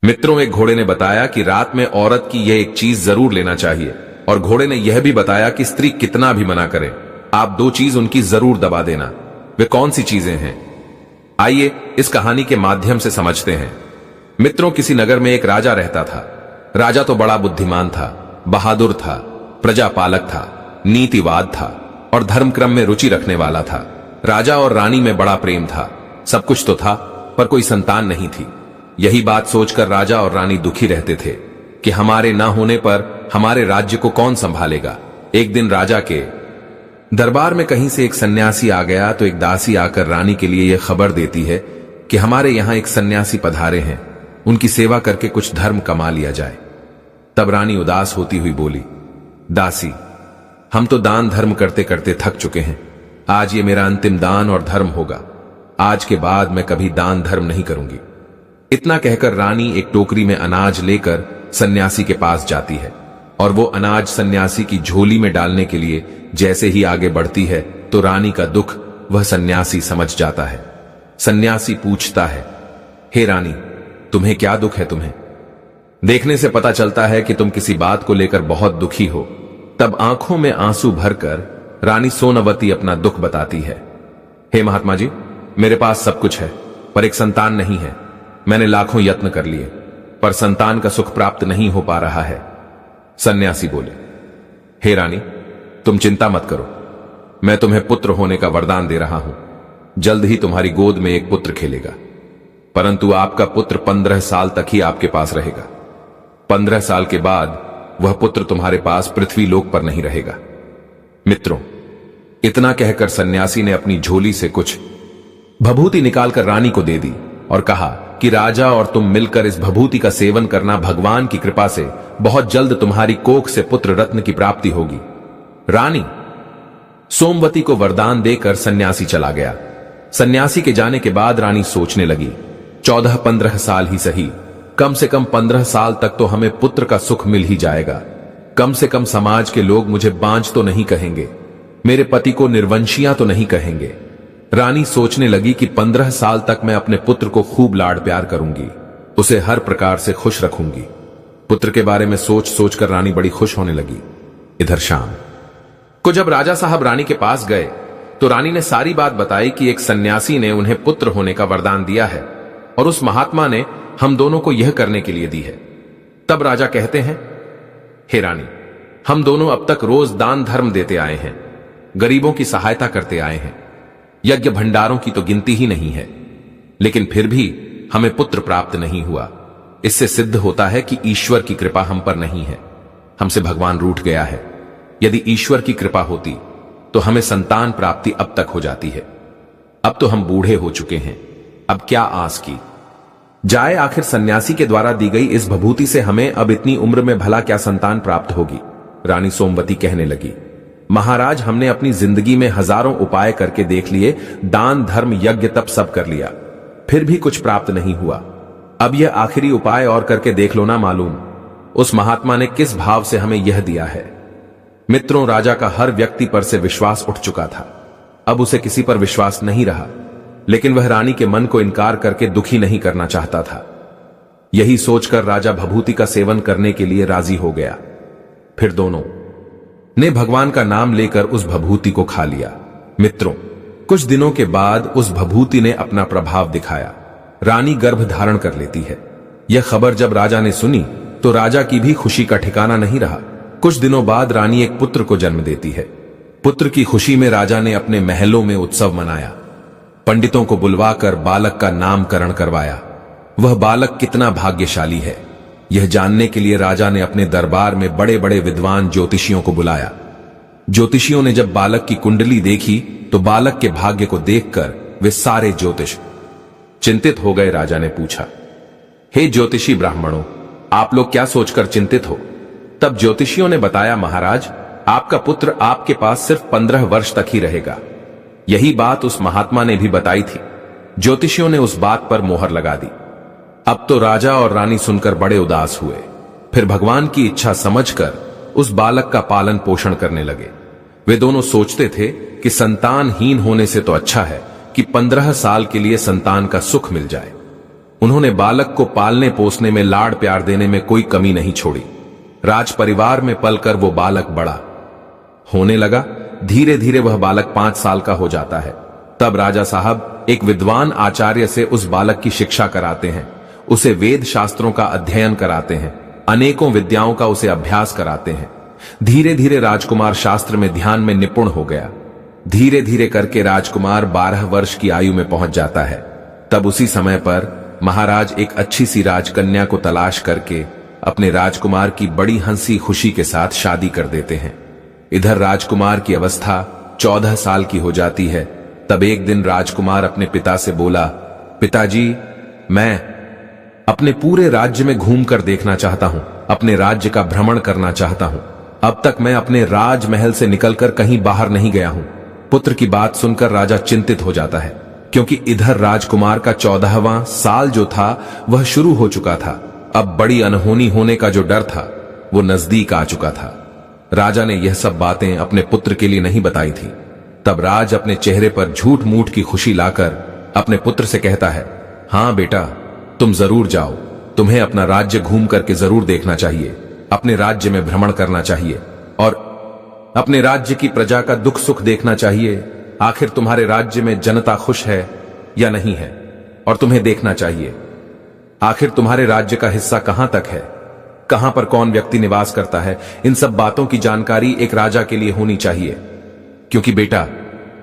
मित्रों, एक घोड़े ने बताया कि रात में औरत की यह एक चीज जरूर लेना चाहिए, और घोड़े ने यह भी बताया कि स्त्री कितना भी मना करे, आप दो चीज उनकी जरूर दबा देना। वे कौन सी चीजें हैं? आइए इस कहानी के माध्यम से समझते हैं। मित्रों, किसी नगर में एक राजा रहता था। राजा तो बड़ा बुद्धिमान था, बहादुर था, प्रजापालक था, नीतिवाद था और धर्मक्रम में रुचि रखने वाला था। राजा और रानी में बड़ा प्रेम था, सब कुछ तो था, पर कोई संतान नहीं थी। यही बात सोचकर राजा और रानी दुखी रहते थे कि हमारे ना होने पर हमारे राज्य को कौन संभालेगा। एक दिन राजा के दरबार में कहीं से एक सन्यासी आ गया तो एक दासी आकर रानी के लिए यह खबर देती है कि हमारे यहां एक सन्यासी पधारे हैं, उनकी सेवा करके कुछ धर्म कमा लिया जाए। तब रानी उदास होती हुई बोली, दासी, हम तो दान धर्म करते करते थक चुके हैं, आज ये मेरा अंतिम दान और धर्म होगा। आज के बाद मैं कभी दान धर्म नहीं करूंगी। इतना कहकर रानी एक टोकरी में अनाज लेकर सन्यासी के पास जाती है, और वो अनाज सन्यासी की झोली में डालने के लिए जैसे ही आगे बढ़ती है तो रानी का दुख वह सन्यासी समझ जाता है। सन्यासी पूछता है, हे रानी, तुम्हें क्या दुख है? तुम्हें देखने से पता चलता है कि तुम किसी बात को लेकर बहुत दुखी हो। तब आंखों में आंसू भरकर रानी सोनवती अपना दुख बताती है। हे महात्मा जी, मेरे पास सब कुछ है, पर एक संतान नहीं है। मैंने लाखों यत्न कर लिए, पर संतान का सुख प्राप्त नहीं हो पा रहा है। सन्यासी बोले, हे रानी, तुम चिंता मत करो, मैं तुम्हें पुत्र होने का वरदान दे रहा हूं। जल्द ही तुम्हारी गोद में एक पुत्र खेलेगा, परंतु आपका पुत्र 15 साल तक ही आपके पास रहेगा। 15 साल के बाद वह पुत्र तुम्हारे पास पृथ्वी लोक पर नहीं रहेगा। मित्रों, इतना कहकर सन्यासी ने अपनी झोली से कुछ भभूति निकालकर रानी को दे दी और कहा कि राजा और तुम मिलकर इस भभूति का सेवन करना, भगवान की कृपा से बहुत जल्द तुम्हारी कोख से पुत्र रत्न की प्राप्ति होगी। रानी सोमवती को वरदान देकर सन्यासी चला गया। सन्यासी के जाने के बाद रानी सोचने लगी, 14-15 साल ही सही, कम से कम 15 साल तक तो हमें पुत्र का सुख मिल ही जाएगा। कम से कम समाज के लोग मुझे बांझ तो नहीं कहेंगे, मेरे पति को निर्वंशियां तो नहीं कहेंगे। रानी सोचने लगी कि 15 साल तक मैं अपने पुत्र को खूब लाड प्यार करूंगी, उसे हर प्रकार से खुश रखूंगी। पुत्र के बारे में सोच सोचकर रानी बड़ी खुश होने लगी। इधर शाम को जब राजा साहब रानी के पास गए तो रानी ने सारी बात बताई कि एक सन्यासी ने उन्हें पुत्र होने का वरदान दिया है और उस महात्मा ने हम दोनों को यह करने के लिए दी है। तब राजा कहते हैं, हे रानी, हम दोनों अब तक रोज दान धर्म देते आए हैं, गरीबों की सहायता करते आए हैं, यज्ञ भंडारों की तो गिनती ही नहीं है, लेकिन फिर भी हमें पुत्र प्राप्त नहीं हुआ। इससे सिद्ध होता है कि ईश्वर की कृपा हम पर नहीं है, हमसे भगवान रूठ गया है। यदि ईश्वर की कृपा होती तो हमें संतान प्राप्ति अब तक हो जाती है। अब तो हम बूढ़े हो चुके हैं, अब क्या आस की जाए? आखिर सन्यासी के द्वारा दी गई इस भभूति से हमें अब इतनी उम्र में भला क्या संतान प्राप्त होगी? रानी सोमवती कहने लगी, महाराज, हमने अपनी जिंदगी में हजारों उपाय करके देख लिए, दान धर्म यज्ञ तप सब कर लिया, फिर भी कुछ प्राप्त नहीं हुआ। अब यह आखिरी उपाय और करके देख लो ना, मालूम उस महात्मा ने किस भाव से हमें यह दिया है। मित्रों, राजा का हर व्यक्ति पर से विश्वास उठ चुका था, अब उसे किसी पर विश्वास नहीं रहा, लेकिन वह रानी के मन को इनकार करके दुखी नहीं करना चाहता था। यही सोचकर राजा भभूति का सेवन करने के लिए राजी हो गया। फिर दोनों ने भगवान का नाम लेकर उस भभूति को खा लिया। मित्रों, कुछ दिनों के बाद उस भभूति ने अपना प्रभाव दिखाया, रानी गर्भ धारण कर लेती है। यह खबर जब राजा ने सुनी तो राजा की भी खुशी का ठिकाना नहीं रहा। कुछ दिनों बाद रानी एक पुत्र को जन्म देती है। पुत्र की खुशी में राजा ने अपने महलों में उत्सव मनाया, पंडितों को बुलवाकर बालक का नामकरण करवाया। वह बालक कितना भाग्यशाली है, यह जानने के लिए राजा ने अपने दरबार में बड़े बड़े विद्वान ज्योतिषियों को बुलाया। ज्योतिषियों ने जब बालक की कुंडली देखी तो बालक के भाग्य को देखकर वे सारे ज्योतिष चिंतित हो गए। राजा ने पूछा, हे ज्योतिषी ब्राह्मणों, आप लोग क्या सोचकर चिंतित हो? तब ज्योतिषियों ने बताया, महाराज, आपका पुत्र आपके पास सिर्फ 15 वर्ष तक ही रहेगा। यही बात उस महात्मा ने भी बताई थी। ज्योतिषियों ने उस बात पर मोहर लगा दी। अब तो राजा और रानी सुनकर बड़े उदास हुए। फिर भगवान की इच्छा समझकर उस बालक का पालन पोषण करने लगे। वे दोनों सोचते थे कि संतानहीन होने से तो अच्छा है कि 15 साल के लिए संतान का सुख मिल जाए। उन्होंने बालक को पालने पोसने में, लाड़ प्यार देने में कोई कमी नहीं छोड़ी। राज परिवार में पलकर वो बालक बड़ा होने लगा। धीरे धीरे वह बालक 5 साल का हो जाता है। तब राजा साहब एक विद्वान आचार्य से उस बालक की शिक्षा कराते हैं, उसे वेद शास्त्रों का अध्ययन कराते हैं, अनेकों विद्याओं का उसे अभ्यास कराते हैं। धीरे धीरे राजकुमार शास्त्र में, ध्यान में निपुण हो गया। धीरे धीरे करके राजकुमार 12 वर्ष की आयु में पहुंच जाता है। तब उसी समय पर महाराज एक अच्छी सी राजकन्या को तलाश करके अपने राजकुमार की बड़ी हंसी खुशी के साथ शादी कर देते हैं। इधर राजकुमार की अवस्था 14 साल की हो जाती है। तब एक दिन राजकुमार अपने पिता से बोला, पिताजी, मैं अपने पूरे राज्य में घूमकर देखना चाहता हूं, अपने राज्य का भ्रमण करना चाहता हूं। अब तक मैं अपने राजमहल से निकलकर कहीं बाहर नहीं गया हूं। पुत्र की बात सुनकर राजा चिंतित हो जाता है, क्योंकि इधर राजकुमार का 14वां साल जो था वह शुरू हो चुका था। अब बड़ी अनहोनी होने का जो डर था वो नजदीक आ चुका था। राजा ने यह सब बातें अपने पुत्र के लिए नहीं बताई थी। तब राज अपने चेहरे पर झूठ मूठ की खुशी लाकर अपने पुत्र से कहता है, हां बेटा, तुम जरूर जाओ, तुम्हें अपना राज्य घूम करके जरूर देखना चाहिए, अपने राज्य में भ्रमण करना चाहिए और अपने राज्य की प्रजा का दुख सुख देखना चाहिए। आखिर तुम्हारे राज्य में जनता खुश है या नहीं है, और तुम्हें देखना चाहिए आखिर तुम्हारे राज्य का हिस्सा कहां तक है, कहां पर कौन व्यक्ति निवास करता है। इन सब बातों की जानकारी एक राजा के लिए होनी चाहिए, क्योंकि बेटा,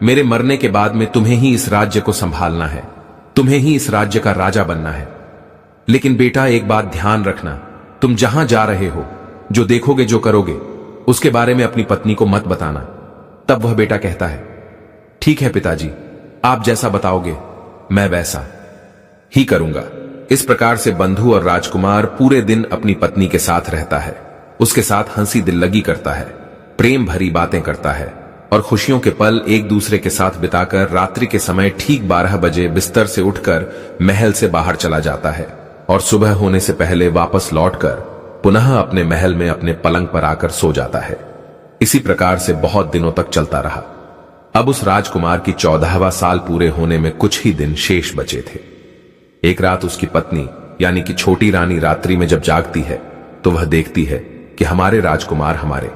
मेरे मरने के बाद में तुम्हें ही इस राज्य को संभालना है, तुम्हें ही इस राज्य का राजा बनना है। लेकिन बेटा, एक बात ध्यान रखना, तुम जहां जा रहे हो, जो देखोगे, जो करोगे, उसके बारे में अपनी पत्नी को मत बताना। तब वह बेटा कहता है, ठीक है पिताजी, आप जैसा बताओगे मैं वैसा ही करूंगा। इस प्रकार से बंधु और राजकुमार पूरे दिन अपनी पत्नी के साथ रहता है, उसके साथ हंसी दिल्लगी करता है, प्रेम भरी बातें करता है और खुशियों के पल एक दूसरे के साथ बिताकर रात्रि के समय ठीक 12 बजे बिस्तर से उठकर महल से बाहर चला जाता है और सुबह होने से पहले वापस लौटकर पुनः अपने महल में अपने पलंग पर आकर सो जाता है। इसी प्रकार से बहुत दिनों तक चलता रहा। अब उस राजकुमार की 14वां साल पूरे होने में कुछ ही दिन शेष बचे थे। एक रात उसकी पत्नी यानी कि छोटी रानी रात्रि में जब जागती है तो वह देखती है कि हमारे राजकुमार, हमारे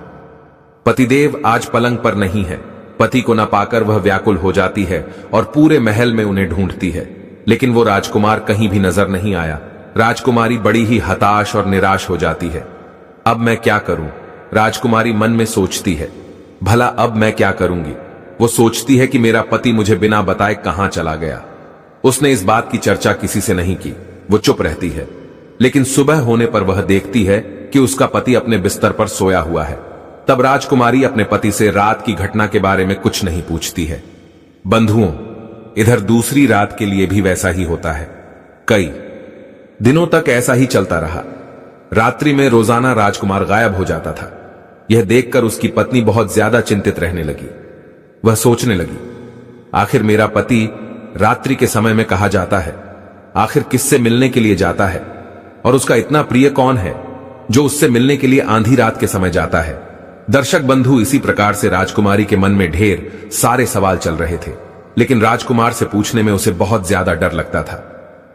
पतिदेव आज पलंग पर नहीं है। पति को न पाकर वह व्याकुल हो जाती है और पूरे महल में उन्हें ढूंढती है, लेकिन वो राजकुमार कहीं भी नजर नहीं आया। राजकुमारी बड़ी ही हताश और निराश हो जाती है। अब मैं क्या करूं? राजकुमारी मन में सोचती है, भला अब मैं क्या करूंगी? वो सोचती है कि मेरा पति मुझे बिना बताए कहां चला गया। उसने इस बात की चर्चा किसी से नहीं की, वो चुप रहती है। लेकिन सुबह होने पर वह देखती है कि उसका पति अपने बिस्तर पर सोया हुआ है। तब राजकुमारी अपने पति से रात की घटना के बारे में कुछ नहीं पूछती है। बंधुओं, इधर दूसरी रात के लिए भी वैसा ही होता है। कई दिनों तक ऐसा ही चलता रहा। रात्रि में रोजाना राजकुमार गायब हो जाता था। यह देखकर उसकी पत्नी बहुत ज्यादा चिंतित रहने लगी। वह सोचने लगी, आखिर मेरा पति रात्रि के समय में कहा जाता है, आखिर किससे मिलने के लिए जाता है, और उसका इतना प्रिय कौन है जो उससे मिलने के लिए आंधी रात के समय जाता है। दर्शक बंधु, इसी प्रकार से राजकुमारी के मन में ढेर सारे सवाल चल रहे थे, लेकिन राजकुमार से पूछने में उसे बहुत ज्यादा डर लगता था।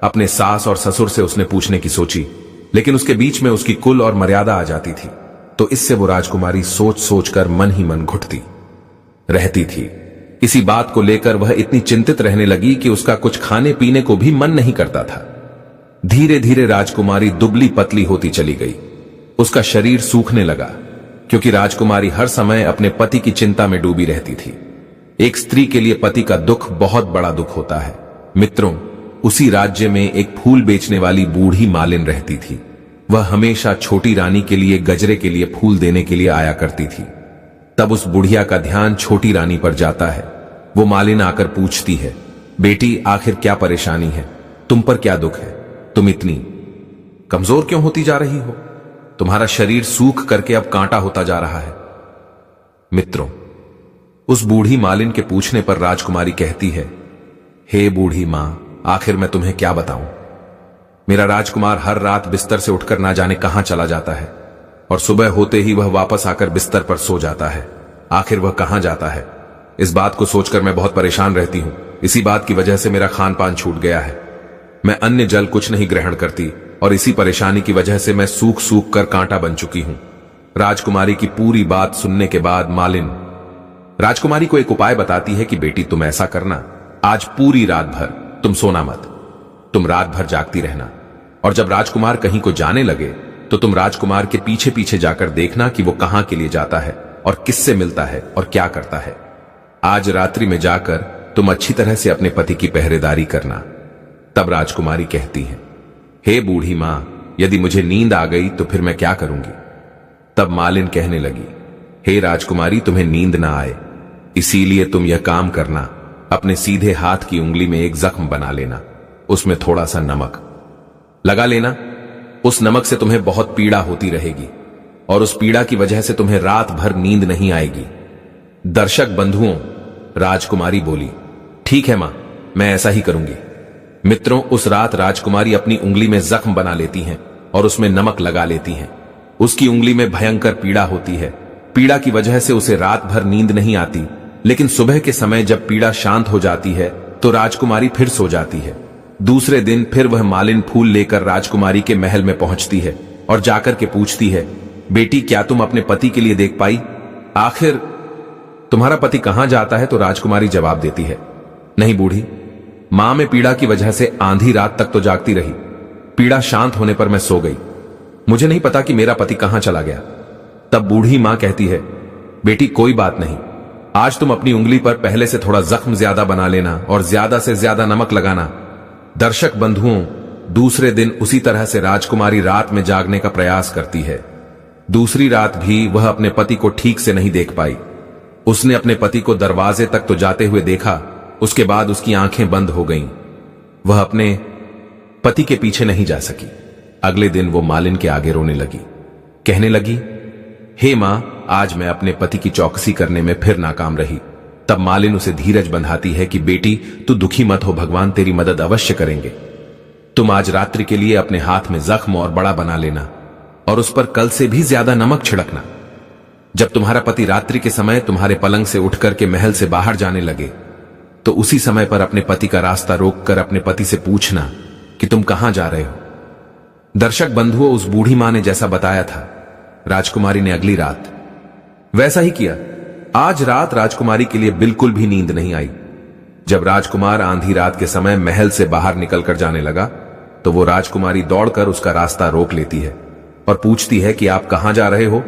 अपने सास और ससुर से उसने पूछने की सोची, लेकिन उसके बीच में उसकी कुल और मर्यादा आ जाती थी, तो इससे वो राजकुमारी सोच सोचकर मन ही मन घुटती रहती थी। इसी बात को लेकर वह इतनी चिंतित रहने लगी कि उसका कुछ खाने पीने को भी मन नहीं करता था। धीरे धीरे राजकुमारी दुबली पतली होती चली गई। उसका शरीर सूखने लगा, क्योंकि राजकुमारी हर समय अपने पति की चिंता में डूबी रहती थी। एक स्त्री के लिए पति का दुख बहुत बड़ा दुख होता है। मित्रों, उसी राज्य में एक फूल बेचने वाली बूढ़ी मालिन रहती थी। वह हमेशा छोटी रानी के लिए गजरे के लिए फूल देने के लिए आया करती थी। तब उस बुढ़िया का ध्यान छोटी रानी पर जाता है। वो मालिन आकर पूछती है, बेटी, आखिर क्या परेशानी है? तुम पर क्या दुख है? तुम इतनी कमजोर क्यों होती जा रही हो? तुम्हारा शरीर सूख करके अब कांटा होता जा रहा है। मित्रों, उस बूढ़ी मालिन के पूछने पर राजकुमारी कहती है, हे बूढ़ी मां, आखिर मैं तुम्हें क्या बताऊं? मेरा राजकुमार हर रात बिस्तर से उठकर ना जाने कहां चला जाता है और सुबह होते ही वह वापस आकर बिस्तर पर सो जाता है। आखिर वह कहां जाता है? इस बात को सोचकर मैं बहुत परेशान रहती हूं। इसी बात की वजह से मेरा खान पान छूट गया है। मैं अन्य जल कुछ नहीं ग्रहण करती और इसी परेशानी की वजह से मैं सूख सूख कर कांटा बन चुकी हूं। राजकुमारी की पूरी बात सुनने के बाद मालिन राजकुमारी को एक उपाय बताती है कि बेटी तुम ऐसा करना, आज पूरी रात भर तुम सोना मत, तुम रात भर जागती रहना और जब राजकुमार कहीं को जाने लगे तो तुम राजकुमार के पीछे पीछे जाकर देखना कि वो कहां के लिए जाता है और किससे मिलता है और क्या करता है। आज रात्रि में जाकर तुम अच्छी तरह से अपने पति की पहरेदारी करना। तब राजकुमारी कहती है, हे बूढ़ी मां, यदि मुझे नींद आ गई तो फिर मैं क्या करूंगी? तब मालिन कहने लगी, हे राजकुमारी, तुम्हें नींद ना आए इसीलिए तुम यह काम करना, अपने सीधे हाथ की उंगली में एक जख्म बना लेना, उसमें थोड़ा सा नमक लगा लेना। उस नमक से तुम्हें बहुत पीड़ा होती रहेगी और उस पीड़ा की वजह से तुम्हें रात भर नींद नहीं आएगी। दर्शक बंधुओं, राजकुमारी बोली, ठीक है मां, मैं ऐसा ही करूंगी। मित्रों, उस रात राजकुमारी अपनी उंगली में जख्म बना लेती हैं और उसमें नमक लगा लेती हैं। उसकी उंगली में भयंकर पीड़ा होती है। पीड़ा की वजह से उसे रात भर नींद नहीं आती, लेकिन सुबह के समय जब पीड़ा शांत हो जाती है तो राजकुमारी फिर सो जाती है। दूसरे दिन फिर वह मालिन फूल लेकर राजकुमारी के महल में पहुंचती है और जाकर के पूछती है, बेटी, क्या तुम अपने पति के लिए देख पाई? आखिर तुम्हारा पति कहां जाता है? तो राजकुमारी जवाब देती है, नहीं बूढ़ी, मां में पीड़ा की वजह से आधी रात तक तो जागती रही, पीड़ा शांत होने पर मैं सो गई, मुझे नहीं पता कि मेरा पति कहां चला गया। तब बूढ़ी मां कहती है, बेटी कोई बात नहीं, आज तुम अपनी उंगली पर पहले से थोड़ा जख्म ज्यादा बना लेना और ज्यादा से ज्यादा नमक लगाना। दर्शक बंधुओं, दूसरे दिन उसी तरह से राजकुमारी रात में जागने का प्रयास करती है। दूसरी रात भी वह अपने पति को ठीक से नहीं देख पाई। उसने अपने पति को दरवाजे तक तो जाते हुए देखा, उसके बाद उसकी आंखें बंद हो गईं। वह अपने पति के पीछे नहीं जा सकी। अगले दिन वो मालिन के आगे रोने लगी, कहने लगी, हे मां, आज मैं अपने पति की चौकसी करने में फिर नाकाम रही। तब मालिन उसे धीरज बंधाती है कि बेटी, तू दुखी मत हो, भगवान तेरी मदद अवश्य करेंगे। तुम आज रात्रि के लिए अपने हाथ में जख्म और बड़ा बना लेना और उस पर कल से भी ज्यादा नमक छिड़कना। जब तुम्हारा पति रात्रि के समय तुम्हारे पलंग से उठकर के महल से बाहर जाने लगे तो उसी समय पर अपने पति का रास्ता रोककर अपने पति से पूछना कि तुम कहां जा रहे हो। दर्शक बंधुओं, उस बूढ़ी मां ने जैसा बताया था, राजकुमारी ने अगली रात वैसा ही किया। आज रात राजकुमारी के लिए बिल्कुल भी नींद नहीं आई। जब राजकुमार आंधी रात के समय महल से बाहर निकलकर जाने लगा तो वो राजकुमारी दौड़कर उसका रास्ता रोक लेती है और पूछती है कि आप कहां जा रहे हो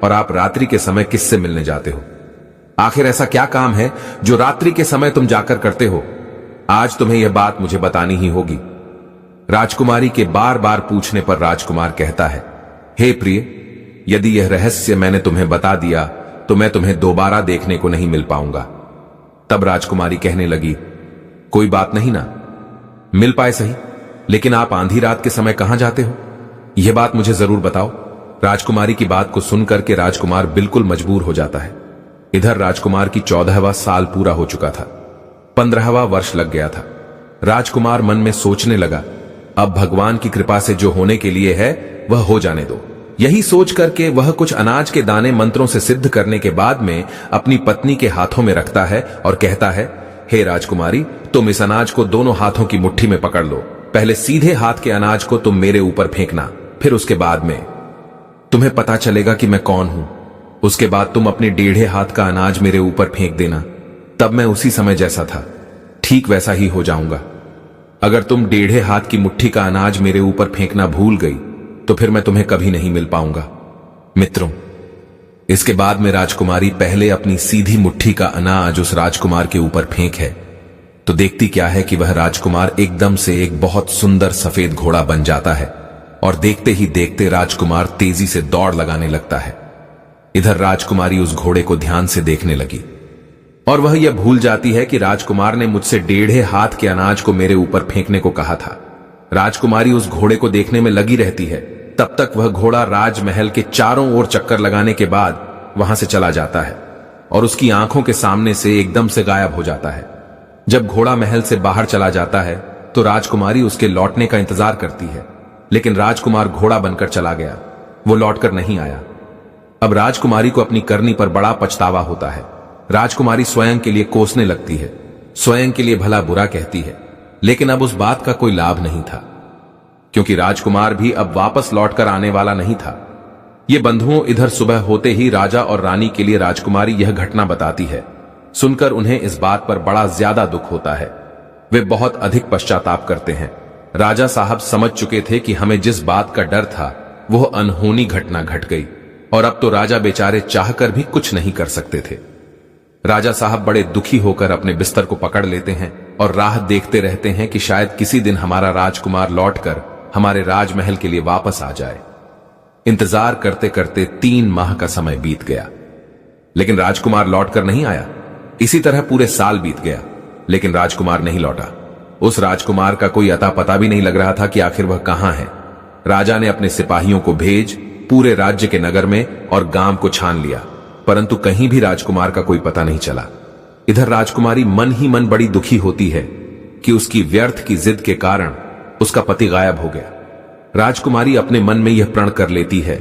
और आप रात्रि के समय किससे मिलने जाते हो? आखिर ऐसा क्या काम है जो रात्रि के समय तुम जाकर करते हो? आज तुम्हें यह बात मुझे बतानी ही होगी। राजकुमारी के बार बार पूछने पर राजकुमार कहता है, हे प्रिय, यदि यह रहस्य मैंने तुम्हें बता दिया तो मैं तुम्हें दोबारा देखने को नहीं मिल पाऊंगा। तब राजकुमारी कहने लगी, कोई बात नहीं ना, मिल पाए सही, लेकिन आप आंधी रात के समय कहां जाते हो? यह बात मुझे जरूर बताओ। राजकुमारी की बात को सुनकर के राजकुमार बिल्कुल मजबूर हो जाता है। इधर राजकुमार की 14वां साल पूरा हो चुका था, 15वां वर्ष लग गया था। राजकुमार मन में सोचने लगा, अब भगवान की कृपा से जो होने के लिए है वह हो जाने दो। यही सोच करके वह कुछ अनाज के दाने मंत्रों से सिद्ध करने के बाद में अपनी पत्नी के हाथों में रखता है और कहता है, हे राजकुमारी, तुम इस अनाज को दोनों हाथों की मुट्ठी में पकड़ लो। पहले सीधे हाथ के अनाज को तुम मेरे ऊपर फेंकना, फिर उसके बाद में तुम्हें पता चलेगा कि मैं कौन हूं। उसके बाद तुम अपने टेढ़े हाथ का अनाज मेरे ऊपर फेंक देना, तब मैं उसी समय जैसा था ठीक वैसा ही हो जाऊंगा। अगर तुम टेढ़े हाथ की मुट्ठी का अनाज मेरे ऊपर फेंकना भूल गई तो फिर मैं तुम्हें कभी नहीं मिल पाऊंगा। मित्रों, इसके बाद में राजकुमारी पहले अपनी सीधी मुट्ठी का अनाज उस राजकुमार के ऊपर फेंक है तो देखती क्या है कि वह राजकुमार एकदम से एक बहुत सुंदर सफेद घोड़ा बन जाता है और देखते ही देखते राजकुमार तेजी से दौड़ लगाने लगता है। इधर राजकुमारी उस घोड़े को ध्यान से देखने लगी और वह यह भूल जाती है कि राजकुमार ने मुझसे टेढ़े हाथ के अनाज को मेरे ऊपर फेंकने को कहा था। राजकुमारी उस घोड़े को देखने में लगी रहती है। तब तक वह घोड़ा राजमहल के चारों ओर चक्कर लगाने के बाद वहां से चला जाता है और उसकी आंखों के सामने से एकदम से गायब हो जाता है। जब घोड़ा महल से बाहर चला जाता है तो राजकुमारी उसके लौटने का इंतजार करती है, लेकिन राजकुमार घोड़ा बनकर चला गया, वो लौटकर नहीं आया। अब राजकुमारी को अपनी करनी पर बड़ा पछतावा होता है। राजकुमारी स्वयं के लिए कोसने लगती है, स्वयं के लिए भला बुरा कहती है। लेकिन अब उस बात का कोई लाभ नहीं था, क्योंकि राजकुमार भी अब वापस लौटकर आने वाला नहीं था। ये बंधुओं इधर सुबह होते ही राजा और रानी के लिए राजकुमारी यह घटना बताती है। सुनकर उन्हें इस बात पर बड़ा ज्यादा दुख होता है। वे बहुत अधिक पश्चाताप करते हैं। राजा साहब समझ चुके थे कि हमें जिस बात का डर था वह अनहोनी घटना घट गई, और अब तो राजा बेचारे चाहकर भी कुछ नहीं कर सकते थे। राजा साहब बड़े दुखी होकर अपने बिस्तर को पकड़ लेते हैं और राह देखते रहते हैं कि शायद किसी दिन हमारा राजकुमार लौटकर हमारे राजमहल के लिए वापस आ जाए। इंतजार करते करते 3 माह का समय बीत गया, लेकिन राजकुमार लौटकर नहीं आया। इसी तरह पूरे साल बीत गया, लेकिन राजकुमार नहीं लौटा। उस राजकुमार का कोई अता पता भी नहीं लग रहा था कि आखिर वह कहां है। राजा ने अपने सिपाहियों को भेज पूरे राज्य के नगर में और गांव को छान लिया, परंतु कहीं भी राजकुमार का कोई पता नहीं चला। इधर राजकुमारी मन ही मन बड़ी दुखी होती है कि उसकी व्यर्थ की जिद के कारण उसका पति गायब हो गया। राजकुमारी अपने मन में यह प्रण कर लेती है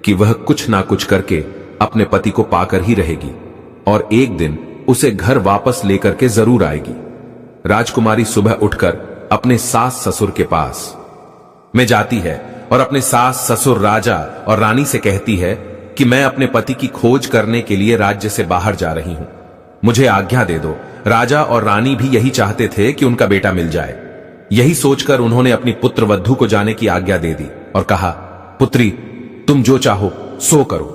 कि वह कुछ ना कुछ करके अपने पति को पाकर ही रहेगी और एक दिन उसे घर वापस लेकर के जरूर आएगी। राजकुमारी सुबह उठकर अपने सास ससुर के पास में जाती है और अपने सास ससुर राजा और रानी से कहती है कि मैं अपने पति की खोज करने के लिए राज्य से बाहर जा रही हूं, मुझे आज्ञा दे दो। राजा और रानी भी यही चाहते थे कि उनका बेटा मिल जाए। यही सोचकर उन्होंने अपनी पुत्र वधू को जाने की आज्ञा दे दी और कहा, पुत्री, तुम जो चाहो सो करो,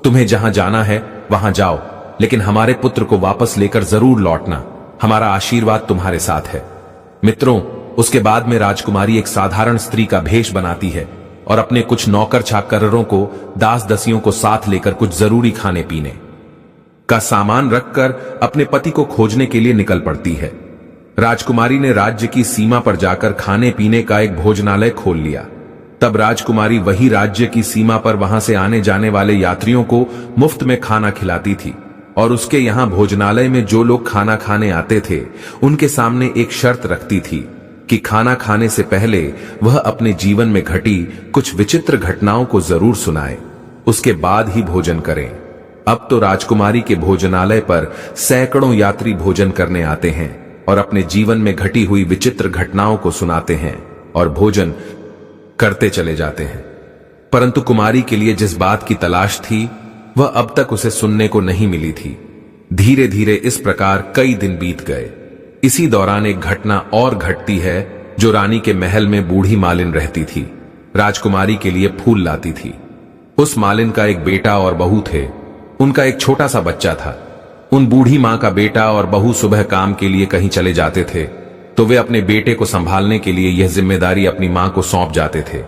तुम्हें जहां जाना है वहां जाओ, लेकिन हमारे पुत्र को वापस लेकर जरूर लौटना, हमारा आशीर्वाद तुम्हारे साथ है। मित्रों, उसके बाद में राजकुमारी एक साधारण स्त्री का भेष बनाती है और अपने कुछ नौकर चाकरों को, दास दसियों को साथ लेकर कुछ जरूरी खाने पीने का सामान रखकर अपने पति को खोजने के लिए निकल पड़ती है। राजकुमारी ने राज्य की सीमा पर जाकर खाने पीने का एक भोजनालय खोल लिया। तब राजकुमारी वही राज्य की सीमा पर वहां से आने जाने वाले यात्रियों को मुफ्त में खाना खिलाती थी, और उसके यहां भोजनालय में जो लोग खाना खाने आते थे उनके सामने एक शर्त रखती थी कि खाना खाने से पहले वह अपने जीवन में घटी कुछ विचित्र घटनाओं को जरूर सुनाए, उसके बाद ही भोजन करें। अब तो राजकुमारी के भोजनालय पर सैकड़ों यात्री भोजन करने आते हैं और अपने जीवन में घटी हुई विचित्र घटनाओं को सुनाते हैं और भोजन करते चले जाते हैं। परंतु कुमारी के लिए जिस बात की तलाश थी वह अब तक उसे सुनने को नहीं मिली थी। धीरे धीरे इस प्रकार कई दिन बीत गए। इसी दौरान एक घटना और घटती है जो रानी के महल में बूढ़ी मालिन रहती थी। राजकुमारी के लिए फूल लाती थी। उस मालिन का एक बेटा और बहू थे। उनका एक छोटा सा बच्चा था। उन बूढ़ी मां का बेटा और बहू सुबह काम के लिए कहीं चले जाते थे तो वे अपने बेटे को संभालने के लिए यह जिम्मेदारी अपनी मां को सौंप जाते थे,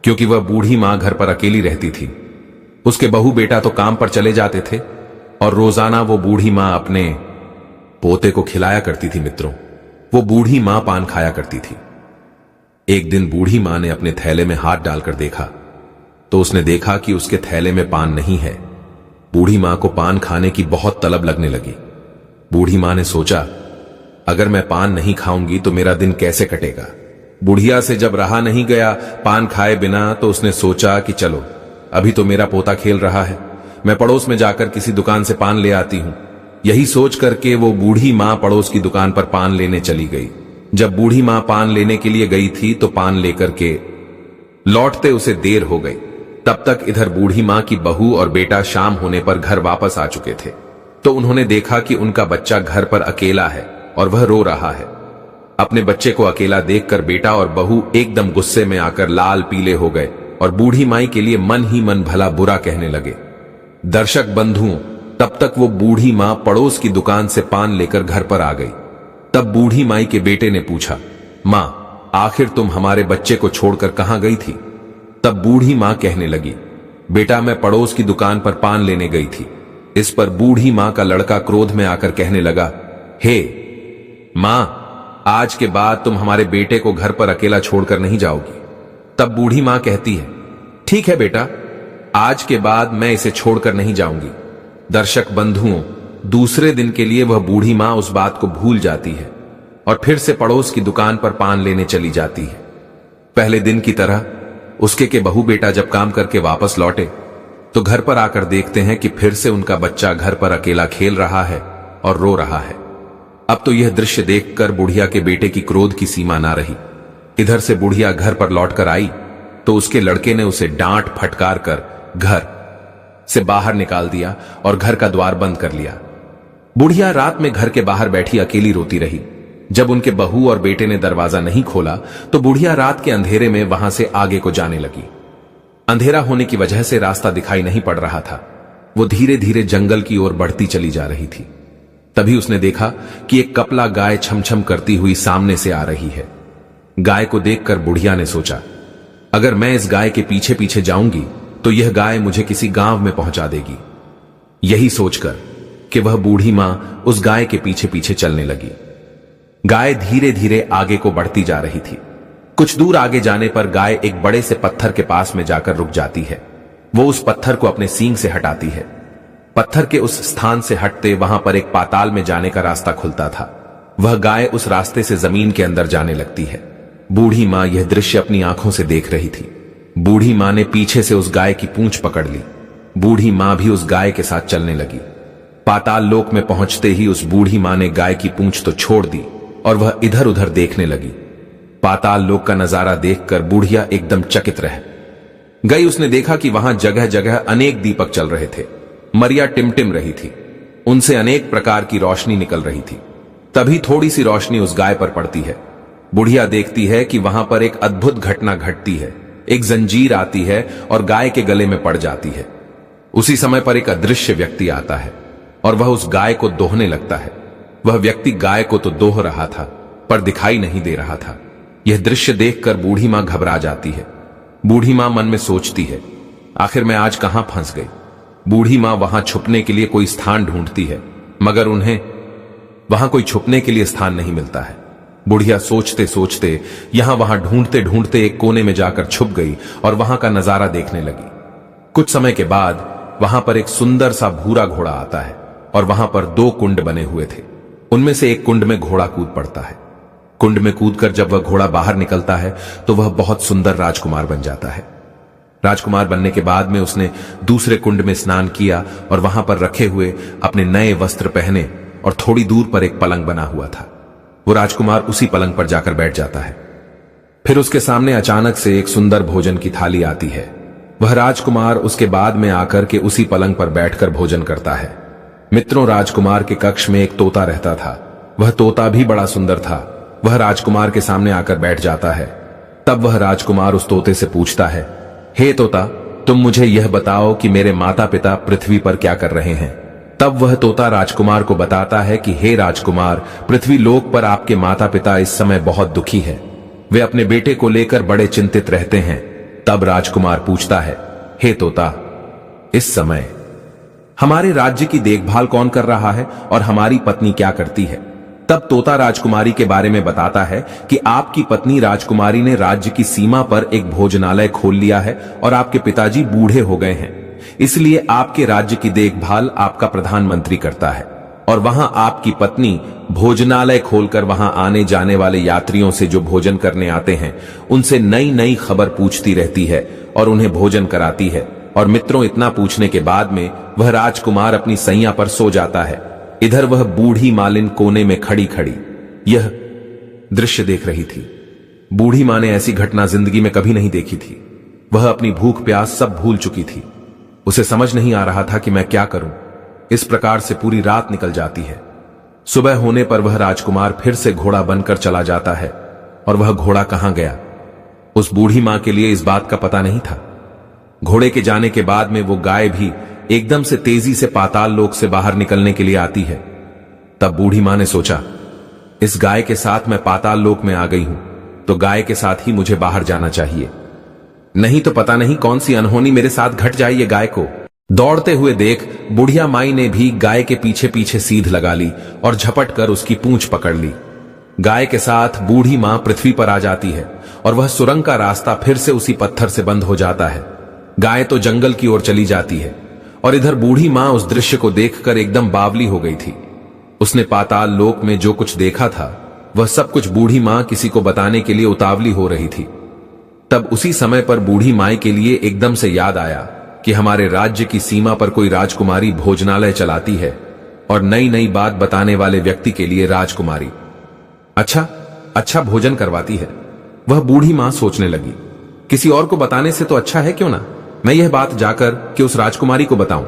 क्योंकि वह बूढ़ी मां घर पर अकेली रहती थी। उसके बहू बेटा तो काम पर चले जाते थे और रोजाना वो बूढ़ी मां अपने पोते को खिलाया करती थी। मित्रों, वो बूढ़ी मां पान खाया करती थी। एक दिन बूढ़ी मां ने अपने थैले में हाथ डालकर देखा तो उसने देखा कि उसके थैले में पान नहीं है। बूढ़ी मां को पान खाने की बहुत तलब लगने लगी। बूढ़ी मां ने सोचा, अगर मैं पान नहीं खाऊंगी तो मेरा दिन कैसे कटेगा। बुढ़िया से जब रहा नहीं गया पान खाए बिना, तो उसने सोचा कि चलो, अभी तो मेरा पोता खेल रहा है, मैं पड़ोस में जाकर किसी दुकान से पान ले आती हूं। यही सोच करके वो बूढ़ी मां पड़ोस की दुकान पर पान लेने चली गई। जब बूढ़ी मां पान लेने के लिए गई थी तो पान लेकर के लौटते उसे देर हो गई। तब तक इधर बूढ़ी मां की बहू और बेटा शाम होने पर घर वापस आ चुके थे। तो उन्होंने देखा कि उनका बच्चा घर पर अकेला है और वह रो रहा है। अपने बच्चे को अकेला देखकर बेटा और बहू एकदम गुस्से में आकर लाल पीले हो गए और बूढ़ी माई के लिए मन ही मन भला बुरा कहने लगे। दर्शक बंधुओं, तब तक वो बूढ़ी मां पड़ोस की दुकान से पान लेकर घर पर आ गई। तब बूढ़ी माई के बेटे ने पूछा, मां, आखिर तुम हमारे बच्चे को छोड़कर कहां गई थी? तब बूढ़ी मां कहने लगी, बेटा, मैं पड़ोस की दुकान पर पान लेने गई थी। इस पर बूढ़ी मां का लड़का क्रोध में आकर कहने लगा, हे मां, आज के बाद तुम हमारे बेटे को घर पर अकेला छोड़कर नहीं जाओगी। तब बूढ़ी मां कहती है, ठीक है बेटा, आज के बाद मैं इसे छोड़कर नहीं जाऊंगी। दर्शक बंधुओं, दूसरे दिन के लिए वह बूढ़ी मां उस बात को भूल जाती है और फिर से पड़ोस की दुकान पर पान लेने चली जाती है। पहले दिन की तरह उसके के बहू बेटा जब काम करके वापस लौटे तो घर पर आकर देखते हैं कि फिर से उनका बच्चा घर पर अकेला खेल रहा है और रो रहा है। अब तो यह दृश्य देखकर बुढ़िया के बेटे की क्रोध की सीमा ना रही। इधर से बुढ़िया घर पर लौटकर आई तो उसके लड़के ने उसे डांट फटकार कर घर से बाहर निकाल दिया और घर का द्वार बंद कर लिया। बुढ़िया रात में घर के बाहर बैठी अकेली रोती रही। जब उनके बहू और बेटे ने दरवाजा नहीं खोला तो बुढ़िया रात के अंधेरे में वहां से आगे को जाने लगी। अंधेरा होने की वजह से रास्ता दिखाई नहीं पड़ रहा था। वो धीरे धीरे जंगल की ओर बढ़ती चली जा रही थी। तभी उसने देखा कि एक कपला गाय छमछम करती हुई सामने से आ रही है। गाय को देखकर बुढ़िया ने सोचा, अगर मैं इस गाय के पीछे पीछे जाऊंगी तो यह गाय मुझे किसी गांव में पहुंचा देगी। यही सोचकर कि वह बूढ़ी मां उस गाय के पीछे पीछे चलने लगी। गाय धीरे धीरे आगे को बढ़ती जा रही थी। कुछ दूर आगे जाने पर गाय एक बड़े से पत्थर के पास में जाकर रुक जाती है। वो उस पत्थर को अपने सींग से हटाती है। पत्थर के उस स्थान से हटते वहां पर एक पाताल में जाने का रास्ता खुलता था। वह गाय उस रास्ते से जमीन के अंदर जाने लगती है। बूढ़ी मां यह दृश्य अपनी आंखों से देख रही थी। बूढ़ी मां ने पीछे से उस गाय की पूंछ पकड़ ली। बूढ़ी मां भी उस गाय के साथ चलने लगी। पाताल लोक में पहुंचते ही उस बूढ़ी मां ने गाय की पूंछ तो छोड़ दी और वह इधर उधर देखने लगी। पाताल लोक का नजारा देखकर बुढ़िया एकदम चकित रह गई। उसने देखा कि वहां जगह जगह अनेक दीपक चल रहे थे। मरिया टिमटिम रही थी। उनसे अनेक प्रकार की रोशनी निकल रही थी। तभी थोड़ी सी रोशनी उस गाय पर पड़ती है। बुढ़िया देखती है कि वहां पर एक अद्भुत घटना घटती है। एक जंजीर आती है और गाय के गले में पड़ जाती है। उसी समय पर एक अदृश्य व्यक्ति आता है और वह उस गाय को दोहने लगता है। वह व्यक्ति गाय को तो दोह रहा था पर दिखाई नहीं दे रहा था। यह दृश्य देखकर बूढ़ी मां घबरा जाती है। बूढ़ी मां मन में सोचती है, आखिर मैं आज कहां फंस गई। बूढ़ी मां वहां छुपने के लिए कोई स्थान ढूंढती है मगर उन्हें वहां कोई छुपने के लिए स्थान नहीं मिलता है। बुढ़िया सोचते सोचते यहां वहां ढूंढते ढूंढते एक कोने में जाकर छुप गई और वहां का नजारा देखने लगी। कुछ समय के बाद वहां पर एक सुंदर सा भूरा घोड़ा आता है और वहां पर 2 कुंड बने हुए थे। उनमें से एक कुंड में घोड़ा कूद पड़ता है। कुंड में कूदकर जब वह घोड़ा बाहर निकलता है तो वह बहुत सुंदर राजकुमार बन जाता है। राजकुमार बनने के बाद में उसने दूसरे कुंड में स्नान किया और वहां पर रखे हुए अपने नए वस्त्र पहने और थोड़ी दूर पर एक पलंग बना हुआ था। वो राजकुमार उसी पलंग पर जाकर बैठ जाता है। फिर उसके सामने अचानक से एक सुंदर भोजन की थाली आती है। वह राजकुमार उसके बाद में आकर के उसी पलंग पर बैठकर भोजन करता है। मित्रों, राजकुमार के कक्ष में एक तोता रहता था। वह तोता भी बड़ा सुंदर था। वह राजकुमार के सामने आकर बैठ जाता है। तब वह राजकुमार उस तोते से पूछता है, हे तोता, तुम मुझे यह बताओ कि मेरे माता पिता पृथ्वी पर क्या कर रहे हैं। तब वह तोता राजकुमार को बताता है कि हे राजकुमार, पृथ्वी लोक पर आपके माता पिता इस समय बहुत दुखी हैं। वे अपने बेटे को लेकर बड़े चिंतित रहते हैं। तब राजकुमार पूछता है, हे तोता, इस समय हमारे राज्य की देखभाल कौन कर रहा है और हमारी पत्नी क्या करती है। तब तोता राजकुमारी के बारे में बताता है कि आपकी पत्नी राजकुमारी ने राज्य की सीमा पर एक भोजनालय खोल लिया है और आपके पिताजी बूढ़े हो गए हैं, इसलिए आपके राज्य की देखभाल आपका प्रधानमंत्री करता है और वहां आपकी पत्नी भोजनालय खोलकर वहां आने जाने वाले यात्रियों से जो भोजन करने आते हैं उनसे नई नई खबर पूछती रहती है और उन्हें भोजन कराती है। और मित्रों, इतना पूछने के बाद में वह राजकुमार अपनी सैया पर सो जाता है। इधर वह बूढ़ी मालिन कोने में खड़ी खड़ी यह दृश्य देख रही थी। बूढ़ी मां ने ऐसी घटना जिंदगी में कभी नहीं देखी थी। वह अपनी भूख प्यास सब भूल चुकी थी। उसे समझ नहीं आ रहा था कि मैं क्या करूं। इस प्रकार से पूरी रात निकल जाती है। सुबह होने पर वह राजकुमार फिर से घोड़ा बनकर चला जाता है और वह घोड़ा कहां गया, उस बूढ़ी मां के लिए इस बात का पता नहीं था। घोड़े के जाने के बाद में वो गाय भी एकदम से तेजी से पाताल लोक से बाहर निकलने के लिए आती है। तब बूढ़ी मां ने सोचा, इस गाय के साथ मैं पाताल लोक में आ गई हूं तो गाय के साथ ही मुझे बाहर जाना चाहिए, नहीं तो पता नहीं कौन सी अनहोनी मेरे साथ घट जाए ये गाय को। दौड़ते हुए देख बुढ़िया माई ने भी गाय के पीछे पीछे सीध लगा ली और झपट कर उसकी पूंछ पकड़ ली। गाय के साथ बूढ़ी मां पृथ्वी पर आ जाती है और वह सुरंग का रास्ता फिर से उसी पत्थर से बंद हो जाता है। गाय तो जंगल की ओर चली जाती है और इधर बूढ़ी मां उस दृश्य को देखकर एकदम बावली हो गई थी। उसने पाताल लोक में जो कुछ देखा था वह सब कुछ बूढ़ी मां किसी को बताने के लिए उतावली हो रही थी। तब उसी समय पर बूढ़ी माई के लिए एकदम से याद आया कि हमारे राज्य की सीमा पर कोई राजकुमारी भोजनालय चलाती है और नई नई बात बताने वाले व्यक्ति के लिए राजकुमारी अच्छा अच्छा भोजन करवाती है। वह बूढ़ी मां सोचने लगी, किसी और को बताने से तो अच्छा है क्यों ना मैं यह बात जाकर कि उस राजकुमारी को बताऊं।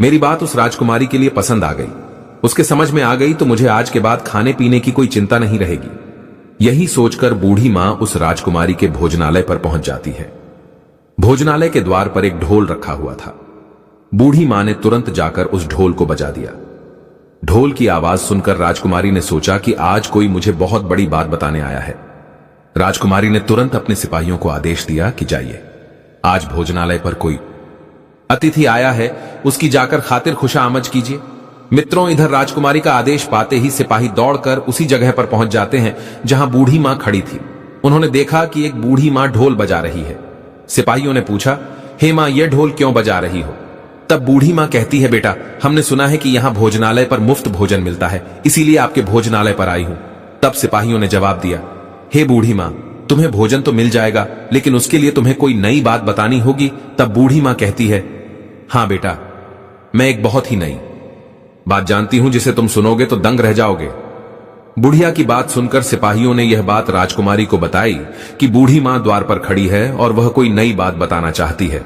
मेरी बात उस राजकुमारी के लिए पसंद आ गई, उसके समझ में आ गई तो मुझे आज के बाद खाने पीने की कोई चिंता नहीं रहेगी। यही सोचकर बूढ़ी मां उस राजकुमारी के भोजनालय पर पहुंच जाती है। भोजनालय के द्वार पर एक ढोल रखा हुआ था। बूढ़ी मां ने तुरंत जाकर उस ढोल को बजा दिया। ढोल की आवाज सुनकर राजकुमारी ने सोचा कि आज कोई मुझे बहुत बड़ी बात बताने आया है। राजकुमारी ने तुरंत अपने सिपाहियों को आदेश दिया कि जाइए, आज भोजनालय पर कोई अतिथि आया है, उसकी जाकर खातिर खुशामद कीजिए। मित्रों, इधर राजकुमारी का आदेश पाते ही सिपाही दौड़कर उसी जगह पर पहुंच जाते हैं जहां बूढ़ी मां खड़ी थी। उन्होंने देखा कि एक बूढ़ी मां ढोल बजा रही है। सिपाहियों ने पूछा, हे मां, यह ढोल क्यों बजा रही हो? तब बूढ़ी मां कहती है, बेटा, हमने सुना है कि यहां भोजनालय पर मुफ्त भोजन मिलता है, इसीलिए आपके भोजनालय पर आई हूं। तब सिपाहियों ने जवाब दिया, हे बूढ़ी मां, तुम्हें भोजन तो मिल जाएगा, लेकिन उसके लिए तुम्हें कोई नई बात बतानी होगी। तब बूढ़ी मां कहती है, हां बेटा, मैं एक बहुत ही नई बात जानती हूं जिसे तुम सुनोगे तो दंग रह जाओगे। बुढ़िया की बात सुनकर सिपाहियों ने यह बात राजकुमारी को बताई कि बूढ़ी मां द्वार पर खड़ी है और वह कोई नई बात बताना चाहती है।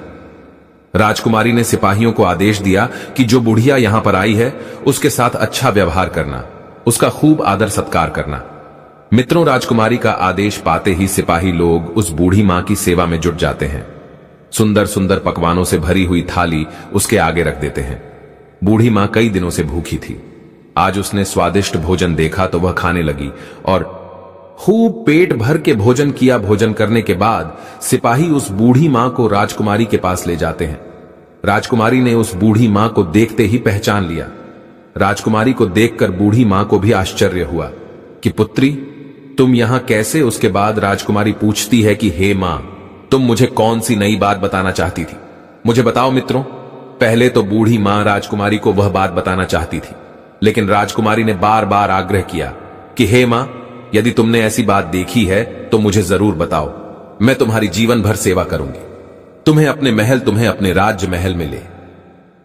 राजकुमारी ने सिपाहियों को आदेश दिया कि जो बुढ़िया यहां पर आई है उसके साथ अच्छा व्यवहार करना, उसका खूब आदर सत्कार करना। मित्रों, राजकुमारी का आदेश पाते ही सिपाही लोग उस बूढ़ी मां की सेवा में जुट जाते हैं। सुंदर सुंदर पकवानों से भरी हुई थाली उसके आगे रख देते हैं। बूढ़ी मां कई दिनों से भूखी थी। आज उसने स्वादिष्ट भोजन देखा तो वह खाने लगी और खूब पेट भर के भोजन किया। भोजन करने के बाद सिपाही उस बूढ़ी मां को राजकुमारी के पास ले जाते हैं। राजकुमारी ने उस बूढ़ी मां को देखते ही पहचान लिया। राजकुमारी को देखकर बूढ़ी मां को भी आश्चर्य हुआ कि पुत्री, तुम यहां कैसे? उसके बाद राजकुमारी पूछती है कि हे मां, तुम मुझे कौन सी नई बात बताना चाहती थी? मुझे बताओ। मित्रों, पहले तो बूढ़ी मां राजकुमारी को वह बात बताना चाहती थी, लेकिन राजकुमारी ने बार बार आग्रह किया कि हे मां, यदि तुमने ऐसी बात देखी है तो मुझे जरूर बताओ। मैं तुम्हारी जीवन भर सेवा करूंगी। तुम्हें अपने राज्य महल में ले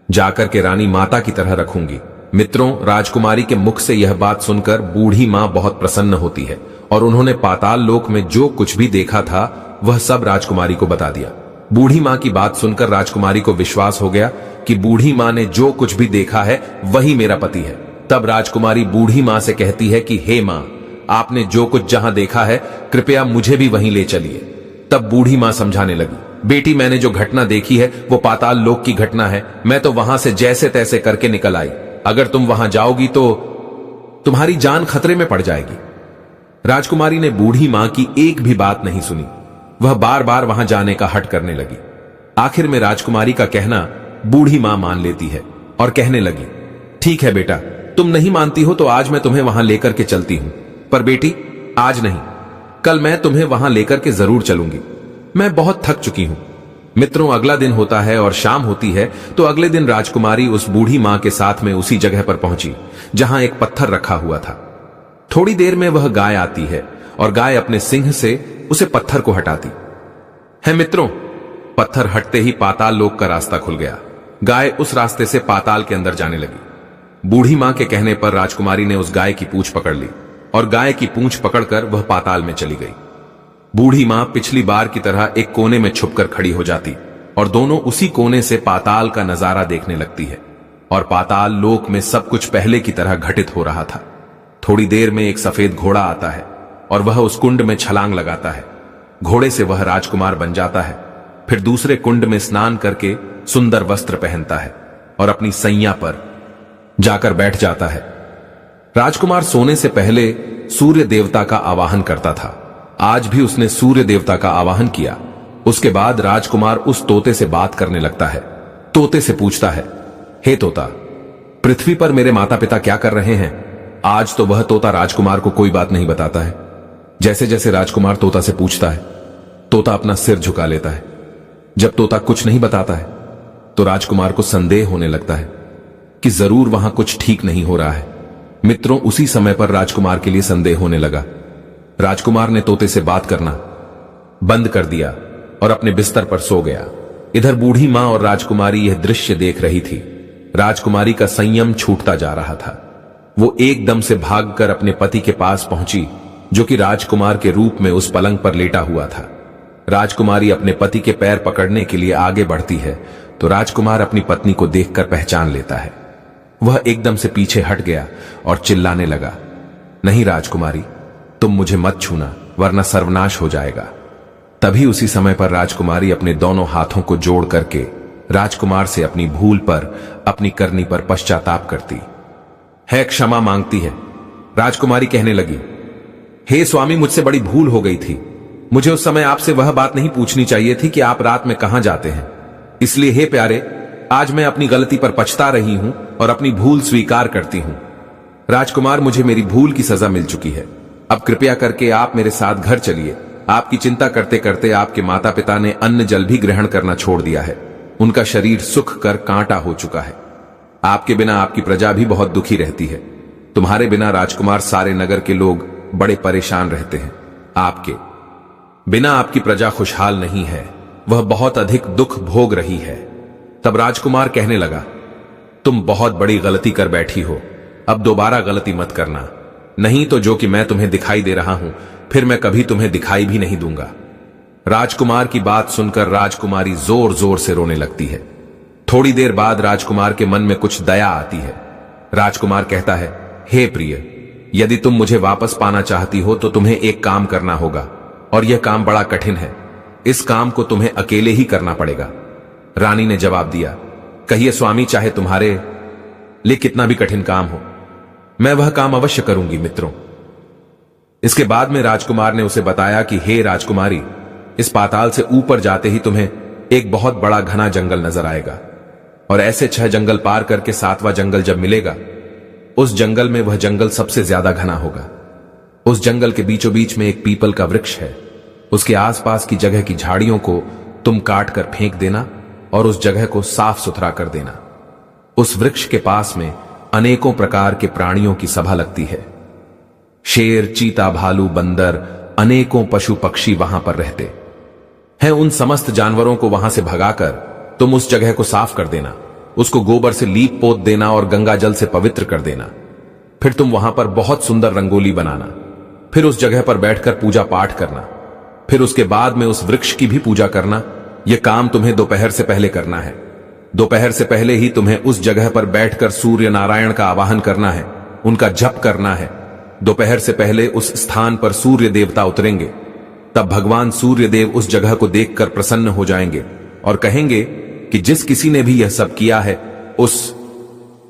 जाकर के रानी माता की तरह रखूंगी। मित्रों, राजकुमारी के मुख से यह बात सुनकर बूढ़ी मां बहुत प्रसन्न होती है और उन्होंने पाताल लोक में जो कुछ भी देखा था वह सब राजकुमारी को बता दिया। बूढ़ी मां की बात सुनकर राजकुमारी को विश्वास हो गया कि बूढ़ी मां ने जो कुछ भी देखा है वही मेरा पति है। तब राजकुमारी बूढ़ी मां से कहती है कि हे मां, आपने जो कुछ जहां देखा है कृपया मुझे भी वहीं ले चलिए। तब बूढ़ी मां समझाने लगी, बेटी, मैंने जो घटना देखी है वो पाताल लोक की घटना है। मैं तो वहां से जैसे तैसे करके निकल आई। अगर तुम वहां जाओगी तो तुम्हारी जान खतरे में पड़ जाएगी। राजकुमारी ने बूढ़ी मां की एक भी बात नहीं सुनी। वह बार बार वहां जाने का हठ करने लगी। आखिर में राजकुमारी का कहना बूढ़ी मां मान लेती है और कहने लगी, ठीक है बेटा, तुम नहीं मानती हो तो आज मैं तुम्हें वहां लेकर के चलती हूं। पर बेटी, आज नहीं, कल मैं तुम्हें वहां लेकर के जरूर चलूंगी। मैं बहुत थक चुकी हूं। मित्रों, अगला दिन होता है और शाम होती है तो अगले दिन राजकुमारी उस बूढ़ी मां के साथ में उसी जगह पर पहुंची जहां एक पत्थर रखा हुआ था। थोड़ी देर में वह गाय आती है और गाय अपने सिंह से उसे पत्थर को हटाती है। मित्रों, पत्थर हटते ही पाताल लोक का रास्ता खुल गया। गाय उस रास्ते से पाताल के अंदर जाने लगी। बूढ़ी मां के कहने पर राजकुमारी ने उस गाय की पूंछ पकड़ ली और गाय की पूंछ पकड़कर वह पाताल में चली गई। बूढ़ी मां पिछली बार की तरह एक कोने में छुपकर खड़ी हो जाती और दोनों उसी कोने से पाताल का नजारा देखने लगती है और पाताल लोक में सब कुछ पहले की तरह घटित हो रहा था। थोड़ी देर में एक सफेद घोड़ा आता है और वह उस कुंड में छलांग लगाता है। घोड़े से वह राजकुमार बन जाता है। फिर दूसरे कुंड में स्नान करके सुंदर वस्त्र पहनता है और अपनी सैया पर जाकर बैठ जाता है। राजकुमार सोने से पहले सूर्य देवता का आवाहन करता था। आज भी उसने सूर्य देवता का आवाहन किया। उसके बाद राजकुमार उस तोते से बात करने लगता है। तोते से पूछता है, हे तोता, पृथ्वी पर मेरे माता पिता क्या कर रहे हैं? आज तो वह तोता राजकुमार को कोई बात नहीं बताता है। जैसे जैसे राजकुमार तोता से पूछता है, तोता अपना सिर झुका लेता है। जब तोता कुछ नहीं बताता है तो राजकुमार को संदेह होने लगता है कि जरूर वहां कुछ ठीक नहीं हो रहा है। मित्रों, उसी समय पर राजकुमार के लिए संदेह होने लगा। राजकुमार ने तोते से बात करना बंद कर दिया और अपने बिस्तर पर सो गया। इधर बूढ़ी मां और राजकुमारी यह दृश्य देख रही थी। राजकुमारी का संयम छूटता जा रहा था। वो एकदम से भागकर अपने पति के पास पहुंची, जो कि राजकुमार के रूप में उस पलंग पर लेटा हुआ था। राजकुमारी अपने पति के पैर पकड़ने के लिए आगे बढ़ती है तो राजकुमार अपनी पत्नी को देखकर पहचान लेता है। वह एकदम से पीछे हट गया और चिल्लाने लगा, नहीं राजकुमारी, तुम मुझे मत छूना वरना सर्वनाश हो जाएगा। तभी उसी समय पर राजकुमारी अपने दोनों हाथों को जोड़ करके राजकुमार से अपनी भूल पर, अपनी करनी पर पश्चाताप करती है, क्षमा मांगती है। राजकुमारी कहने लगी, हे स्वामी, मुझसे बड़ी भूल हो गई थी। मुझे उस समय आपसे वह बात नहीं पूछनी चाहिए थी कि आप रात में कहां जाते हैं। इसलिए हे प्यारे, आज मैं अपनी गलती पर पछता रही हूं और अपनी भूल स्वीकार करती हूं। राजकुमार, मुझे मेरी भूल की सजा मिल चुकी है। अब कृपया करके आप मेरे साथ घर चलिए। आपकी चिंता करते करते आपके माता पिता ने अन्न जल भी ग्रहण करना छोड़ दिया है। उनका शरीर सूख कर कांटा हो चुका है। आपके बिना आपकी प्रजा भी बहुत दुखी रहती है। तुम्हारे बिना राजकुमार, सारे नगर के लोग बड़े परेशान रहते हैं। आपके बिना आपकी प्रजा खुशहाल नहीं है, वह बहुत अधिक दुख भोग रही है। तब राजकुमार कहने लगा, तुम बहुत बड़ी गलती कर बैठी हो। अब दोबारा गलती मत करना, नहीं तो जो कि मैं तुम्हें दिखाई दे रहा हूं, फिर मैं कभी तुम्हें दिखाई भी नहीं दूंगा। राजकुमार की बात सुनकर राजकुमारी जोर जोर से रोने लगती है। थोड़ी देर बाद राजकुमार के मन में कुछ दया आती है। राजकुमार कहता है, हे प्रिय, यदि तुम मुझे वापस पाना चाहती हो तो तुम्हें एक काम करना होगा, और यह काम बड़ा कठिन है। इस काम को तुम्हें अकेले ही करना पड़ेगा। रानी ने जवाब दिया, कहिए स्वामी, चाहे तुम्हारे लिए कितना भी कठिन काम हो, मैं वह काम अवश्य करूंगी मित्रों। इसके बाद में राजकुमार ने उसे बताया कि हे राजकुमारी, इस पाताल से ऊपर जाते ही तुम्हें एक बहुत बड़ा घना जंगल नजर आएगा, और ऐसे 6 जंगल पार करके 7वां जंगल जब मिलेगा, उस जंगल में वह जंगल सबसे ज्यादा घना होगा। उस जंगल के बीचों बीच में एक पीपल का वृक्ष है। उसके आसपास की जगह की झाड़ियों को तुम काट कर फेंक देना और उस जगह को साफ सुथरा कर देना। उस वृक्ष के पास में अनेकों प्रकार के प्राणियों की सभा लगती है। शेर, चीता, भालू, बंदर, अनेकों पशु पक्षी वहां पर रहते हैं। उन समस्त जानवरों को वहां से भगाकर तुम उस जगह को साफ कर देना, उसको गोबर से लीप पोत देना और गंगा जल से पवित्र कर देना। फिर तुम वहां पर बहुत सुंदर रंगोली बनाना। फिर उस जगह पर बैठकर पूजा पाठ करना। फिर उसके बाद में उस वृक्ष की भी पूजा करना। यह काम तुम्हें दोपहर से पहले करना है। दोपहर से पहले ही तुम्हें उस जगह पर बैठकर सूर्य नारायण का आवाहन करना है, उनका जप करना है। दोपहर से पहले उस स्थान पर सूर्य देवता उतरेंगे। तब भगवान सूर्य देव उस जगह को देखकर प्रसन्न हो जाएंगे और कहेंगे कि जिस किसी ने भी यह सब किया है, उस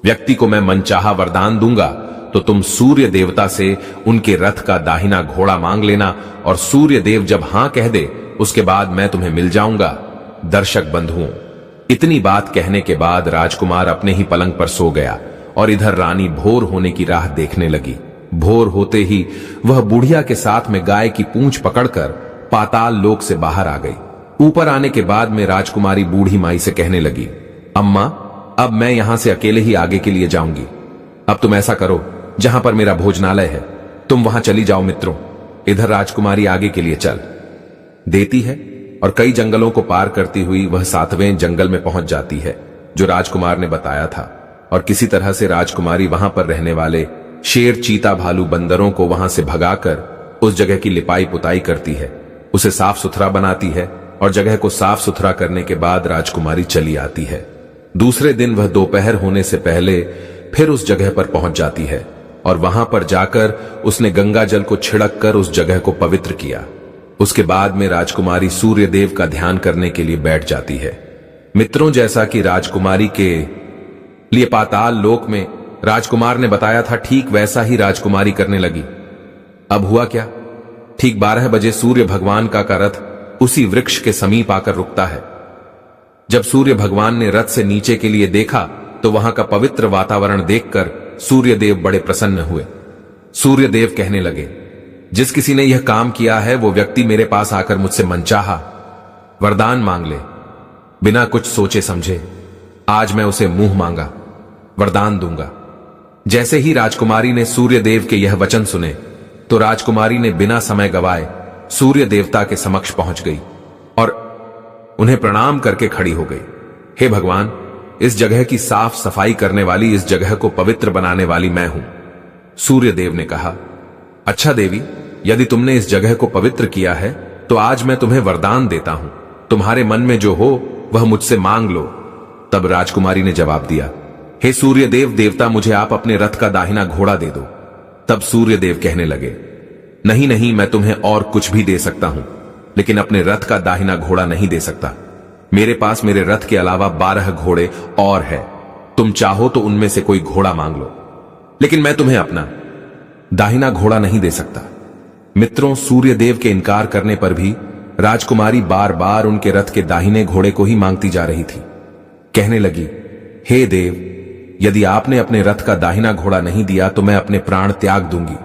व्यक्ति को मैं मनचाहा वरदान दूंगा। तो तुम सूर्य देवता से उनके रथ का दाहिना घोड़ा मांग लेना, और सूर्य देव जब हां कह दे, उसके बाद मैं तुम्हें मिल जाऊंगा। दर्शक बंधुओं, इतनी बात कहने के बाद राजकुमार अपने ही पलंग पर सो गया और इधर रानी भोर होने की राह देखने लगी। भोर होते ही वह बुढ़िया के साथ में गाय की पूंछ पकड़कर पाताल लोक से बाहर आ गई। ऊपर आने के बाद में राजकुमारी बूढ़ी माई से कहने लगी, अम्मा, अब मैं यहां से अकेले ही आगे के लिए जाऊंगी। अब तुम ऐसा करो, जहां पर मेरा भोजनालय है तुम वहां चली जाओ मित्रों। इधर राजकुमारी आगे के लिए चल देती है और कई जंगलों को पार करती हुई वह 7वें जंगल में पहुंच जाती है, जो राजकुमार ने बताया था। और किसी तरह से राजकुमारी वहां पर रहने वाले शेर, चीता, भालू, बंदरों को वहां से भगाकर उस जगह की लिपाई पुताई करती है, उसे साफ सुथरा बनाती है, और जगह को साफ सुथरा करने के बाद राजकुमारी चली आती है। दूसरे दिन वह दोपहर होने से पहले फिर उस जगह पर पहुंच जाती है और वहां पर जाकर उसने गंगा जल को छिड़क कर उस जगह को पवित्र किया। उसके बाद में राजकुमारी सूर्य देव का ध्यान करने के लिए बैठ जाती है। मित्रों, जैसा कि राजकुमारी के लिए पाताल लोक में राजकुमार ने बताया था, ठीक वैसा ही राजकुमारी करने लगी। अब हुआ क्या, ठीक 12 बजे सूर्य भगवान का रथ उसी वृक्ष के समीप आकर रुकता है। जब सूर्य भगवान ने रथ से नीचे के लिए देखा तो वहां का पवित्र वातावरण देखकर सूर्य देव बड़े प्रसन्न हुए। सूर्य देव कहने लगे, जिस किसी ने यह काम किया है वो व्यक्ति मेरे पास आकर मुझसे मनचाहा वरदान मांग ले, बिना कुछ सोचे समझे। आज मैं उसे मुंह मांगा वरदान दूंगा। जैसे ही राजकुमारी ने सूर्य देव के यह वचन सुने तो राजकुमारी ने बिना समय गवाए सूर्य देवता के समक्ष पहुंच गई और उन्हें प्रणाम करके खड़ी हो गई। हे भगवान, इस जगह की साफ सफाई करने वाली, इस जगह को पवित्र बनाने वाली मैं हूं। सूर्यदेव ने कहा, अच्छा देवी, यदि तुमने इस जगह को पवित्र किया है तो आज मैं तुम्हें वरदान देता हूं, तुम्हारे मन में जो हो वह मुझसे मांग लो। तब राजकुमारी ने जवाब दिया, हे सूर्यदेव देवता, मुझे आप अपने रथ का दाहिना घोड़ा दे दो। तब सूर्यदेव कहने लगे, नहीं नहीं, मैं तुम्हें और कुछ भी दे सकता हूं, लेकिन अपने रथ का दाहिना घोड़ा नहीं दे सकता। मेरे पास मेरे रथ के अलावा 12 घोड़े और है, तुम चाहो तो उनमें से कोई घोड़ा मांग लो, लेकिन मैं तुम्हें अपना दाहिना घोड़ा नहीं दे सकता। मित्रों, सूर्यदेव के इनकार करने पर भी राजकुमारी बार बार उनके रथ के दाहिने घोड़े को ही मांगती जा रही थी। कहने लगी, हे देव, यदि आपने अपने रथ का दाहिना घोड़ा नहीं दिया तो मैं अपने प्राण त्याग दूंगी।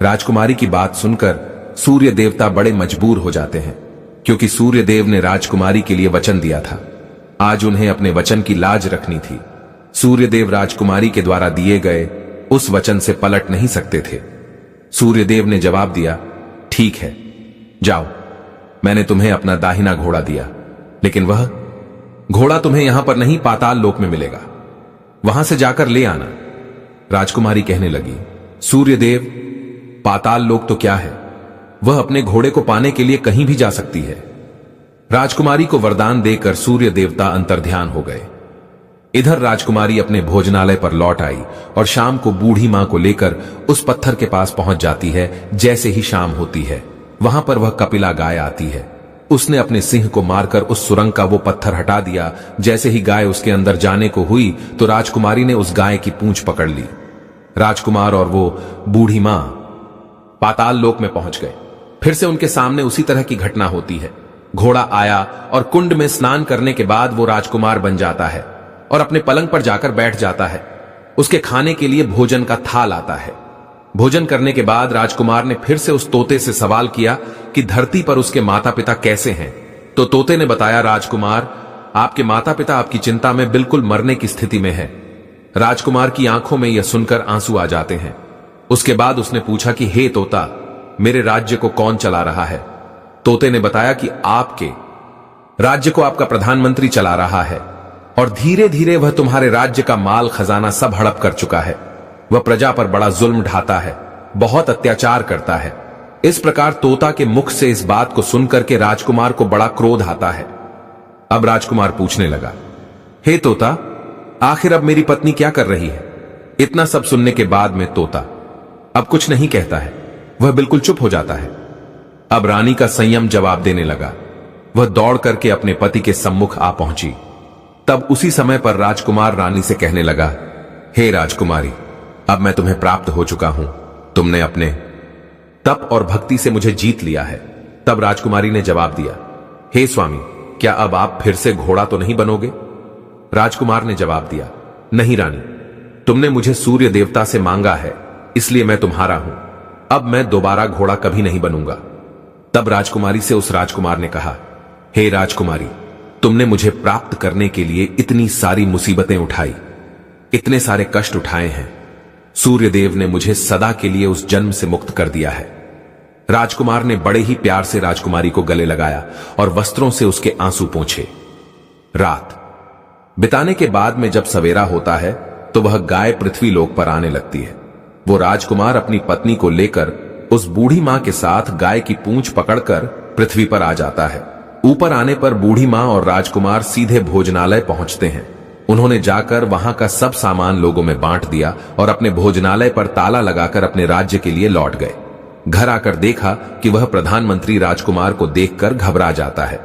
राजकुमारी की बात सुनकर सूर्य देवता बड़े मजबूर हो जाते हैं, क्योंकि सूर्यदेव ने राजकुमारी के लिए वचन दिया था। आज उन्हें अपने वचन की लाज रखनी थी। सूर्यदेव राजकुमारी के द्वारा दिए गए उस वचन से पलट नहीं सकते थे। सूर्यदेव ने जवाब दिया, ठीक है, जाओ, मैंने तुम्हें अपना दाहिना घोड़ा दिया, लेकिन वह घोड़ा तुम्हें यहां पर नहीं, पाताल लोक में मिलेगा, वहां से जाकर ले आना। राजकुमारी कहने लगी, सूर्यदेव, पाताल लोक तो क्या है, वह अपने घोड़े को पाने के लिए कहीं भी जा सकती है। राजकुमारी को वरदान देकर सूर्य देवता अंतर्ध्यान हो गए। इधर राजकुमारी अपने भोजनालय पर लौट आई और शाम को बूढ़ी मां को लेकर उस पत्थर के पास पहुंच जाती है। जैसे ही शाम होती है, वहां पर वह कपिला गाय आती है। उसने अपने सिंह को मारकर उस सुरंग का वो पत्थर हटा दिया। जैसे ही गाय उसके अंदर जाने को हुई तो राजकुमारी ने उस गाय की पूंछ पकड़ ली। राजकुमार और वो बूढ़ी मां पाताल लोक में पहुंच गए। फिर से उनके सामने उसी तरह की घटना होती है। घोड़ा आया और कुंड में स्नान करने के बाद वो राजकुमार बन जाता है और अपने पलंग पर जाकर बैठ जाता है। उसके खाने के लिए भोजन का थाल आता है। भोजन करने के बाद राजकुमार ने फिर से उस तोते से सवाल किया कि धरती पर उसके माता पिता कैसे हैं। तो तोते ने बताया, राजकुमार, आपके माता पिता आपकी चिंता में बिल्कुल मरने की स्थिति में है। राजकुमार की आंखों में यह सुनकर आंसू आ जाते हैं। उसके बाद उसने पूछा कि हे तोता, मेरे राज्य को कौन चला रहा है। तोते ने बताया कि आपके राज्य को आपका प्रधानमंत्री चला रहा है और धीरे धीरे वह तुम्हारे राज्य का माल खजाना सब हड़प कर चुका है। वह प्रजा पर बड़ा जुल्म ढाता है, बहुत अत्याचार करता है। इस प्रकार तोता के मुख से इस बात को सुनकर के राजकुमार को बड़ा क्रोध आता है। अब राजकुमार पूछने लगा, हे तोता, आखिर अब मेरी पत्नी क्या कर रही है। इतना सब सुनने के बाद में तोता अब कुछ नहीं कहता है, वह बिल्कुल चुप हो जाता है। अब रानी का संयम जवाब देने लगा। वह दौड़ करके अपने पति के सम्मुख आ पहुंची। तब उसी समय पर राजकुमार रानी से कहने लगा, हे राजकुमारी, अब मैं तुम्हें प्राप्त हो चुका हूं। तुमने अपने तप और भक्ति से मुझे जीत लिया है। तब राजकुमारी ने जवाब दिया, हे स्वामी, क्या अब आप फिर से घोड़ा तो नहीं बनोगे। राजकुमार ने जवाब दिया, नहीं रानी, तुमने मुझे सूर्य देवता से मांगा है, इसलिए मैं तुम्हारा हूं। अब मैं दोबारा घोड़ा कभी नहीं बनूंगा। तब राजकुमारी से उस राजकुमार ने कहा, हे राजकुमारी, तुमने मुझे प्राप्त करने के लिए इतनी सारी मुसीबतें उठाई, इतने सारे कष्ट उठाए हैं। सूर्यदेव ने मुझे सदा के लिए उस जन्म से मुक्त कर दिया है। राजकुमार ने बड़े ही प्यार से राजकुमारी को गले लगाया और वस्त्रों से उसके आंसू पोंछे। रात बिताने के बाद में जब सवेरा होता है तो वह गाय पृथ्वी लोक पर आने लगती है। वो राजकुमार अपनी पत्नी को लेकर उस बूढ़ी मां के साथ गाय की पूंछ पकड़कर पृथ्वी पर आ जाता है। ऊपर आने पर बूढ़ी मां और राजकुमार सीधे भोजनालय पहुंचते हैं। उन्होंने जाकर वहां का सब सामान लोगों में बांट दिया और अपने भोजनालय पर ताला लगाकर अपने राज्य के लिए लौट गए। घर आकर देखा कि वह प्रधानमंत्री राजकुमार को देखकर घबरा जाता है।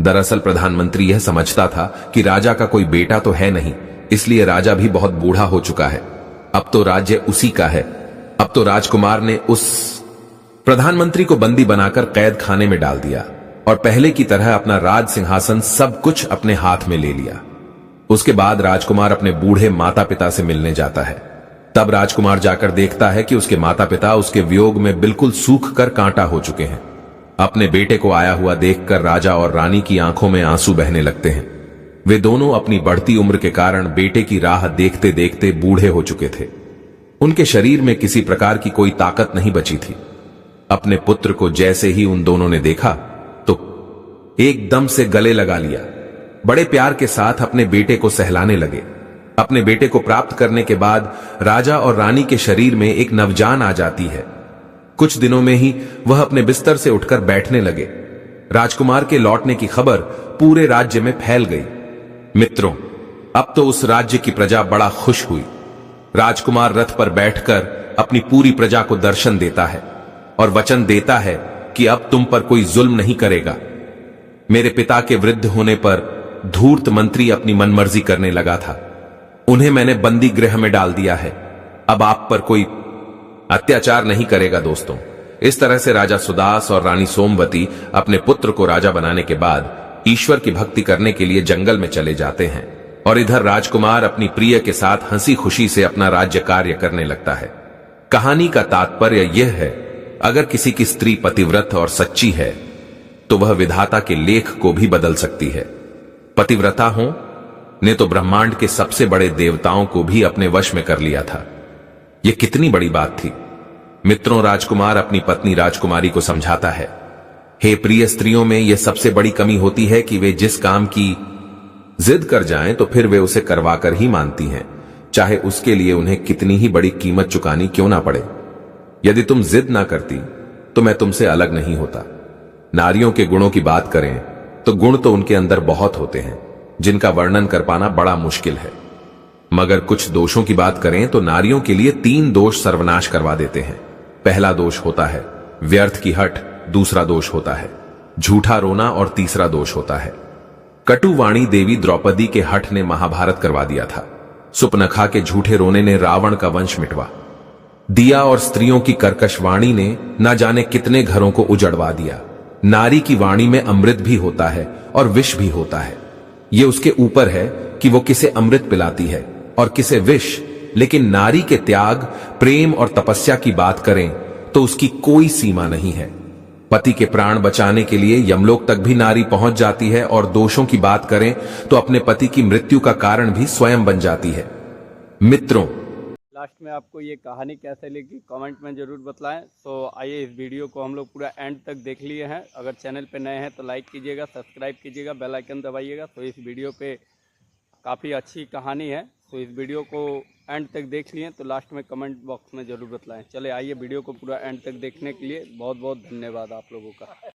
दरअसल प्रधानमंत्री यह समझता था कि राजा का कोई बेटा तो है नहीं, इसलिए राजा भी बहुत बूढ़ा हो चुका है। अब तो राज्य उसी का है। अब तो राजकुमार ने उस प्रधानमंत्री को बंदी बनाकर कैद खाने में डाल दिया और पहले की तरह अपना राज सिंहासन सब कुछ अपने हाथ में ले लिया। उसके बाद राजकुमार अपने बूढ़े माता पिता से मिलने जाता है। तब राजकुमार जाकर देखता है कि उसके माता पिता उसके वियोग में बिल्कुल सूख कर कांटा हो चुके हैं। अपने बेटे को आया हुआ देखकर राजा और रानी की आंखों में आंसू बहने लगते हैं। वे दोनों अपनी बढ़ती उम्र के कारण बेटे की राह देखते देखते बूढ़े हो चुके थे। उनके शरीर में किसी प्रकार की कोई ताकत नहीं बची थी। अपने पुत्र को जैसे ही उन दोनों ने देखा तो एकदम से गले लगा लिया। बड़े प्यार के साथ अपने बेटे को सहलाने लगे। अपने बेटे को प्राप्त करने के बाद राजा और रानी के शरीर में एक नवजान आ जाती है। कुछ दिनों में ही वह अपने बिस्तर से उठकर बैठने लगे। राजकुमार के लौटने की खबर पूरे राज्य में फैल गई। मित्रों, अब तो उस राज्य की प्रजा बड़ा खुश हुई। राजकुमार रथ पर बैठकर अपनी पूरी प्रजा को दर्शन देता है और वचन देता है कि अब तुम पर कोई जुल्म नहीं करेगा। मेरे पिता के वृद्ध होने पर धूर्त मंत्री अपनी मनमर्जी करने लगा था। उन्हें मैंने बंदी गृह में डाल दिया है। अब आप पर कोई अत्याचार नहीं करेगा। दोस्तों, इस तरह से राजा सुदास और रानी सोमवती अपने पुत्र को राजा बनाने के बाद ईश्वर की भक्ति करने के लिए जंगल में चले जाते हैं और इधर राजकुमार अपनी प्रिय के साथ हंसी खुशी से अपना राज्य कार्य करने लगता है। कहानी का तात्पर्य यह है, अगर किसी की स्त्री पतिव्रत और सच्ची है तो वह विधाता के लेख को भी बदल सकती है। पतिव्रता हो ने तो ब्रह्मांड के सबसे बड़े देवताओं को भी अपने वश में कर लिया था। यह कितनी बड़ी बात थी। मित्रों, राजकुमार अपनी पत्नी राजकुमारी को समझाता है, हे प्रिय स्त्रियों में यह सबसे बड़ी कमी होती है कि वे जिस काम की जिद कर जाएं तो फिर वे उसे करवाकर ही मानती हैं, चाहे उसके लिए उन्हें कितनी ही बड़ी कीमत चुकानी क्यों ना पड़े। यदि तुम जिद ना करती तो मैं तुमसे अलग नहीं होता। नारियों के गुणों की बात करें तो गुण तो उनके अंदर बहुत होते हैं जिनका वर्णन कर पाना बड़ा मुश्किल है, मगर कुछ दोषों की बात करें तो नारियों के लिए 3 दोष सर्वनाश करवा देते हैं। पहला दोष होता है व्यर्थ की हठ, दूसरा दोष होता है झूठा रोना और तीसरा दोष होता है कटुवाणी। देवी द्रौपदी के हठ ने महाभारत करवा दिया था। सुपनखा के झूठे रोने ने रावण का वंश मिटवा दिया और स्त्रियों की कर्कश वाणी ने न जाने कितने घरों को उजड़वा दिया। नारी की वाणी में अमृत भी होता है और विष भी होता है। यह उसके ऊपर है कि वो किसे अमृत पिलाती है और किसे विष। लेकिन नारी के त्याग, प्रेम और तपस्या की बात करें तो उसकी कोई सीमा नहीं है। पति के प्राण बचाने के लिए यमलोक तक भी नारी पहुंच जाती है और दोषों की बात करें तो अपने पति की मृत्यु का कारण भी स्वयं बन जाती है। मित्रों, लास्ट में आपको ये कहानी कैसे लगी कमेंट में ज़रूर बतलाएं। तो आइए, इस वीडियो को हम लोग पूरा एंड तक देख लिए हैं। अगर चैनल पे नए हैं तो लाइक कीजिएगा, सब्सक्राइब कीजिएगा, बेल आइकन दबाइएगा। तो इस वीडियो पे काफ़ी अच्छी कहानी है, तो इस वीडियो को एंड तक देख लिए तो लास्ट में कमेंट बॉक्स में ज़रूर बतलाएं। चले आइए, वीडियो को पूरा एंड तक देखने के लिए बहुत बहुत धन्यवाद आप लोगों का।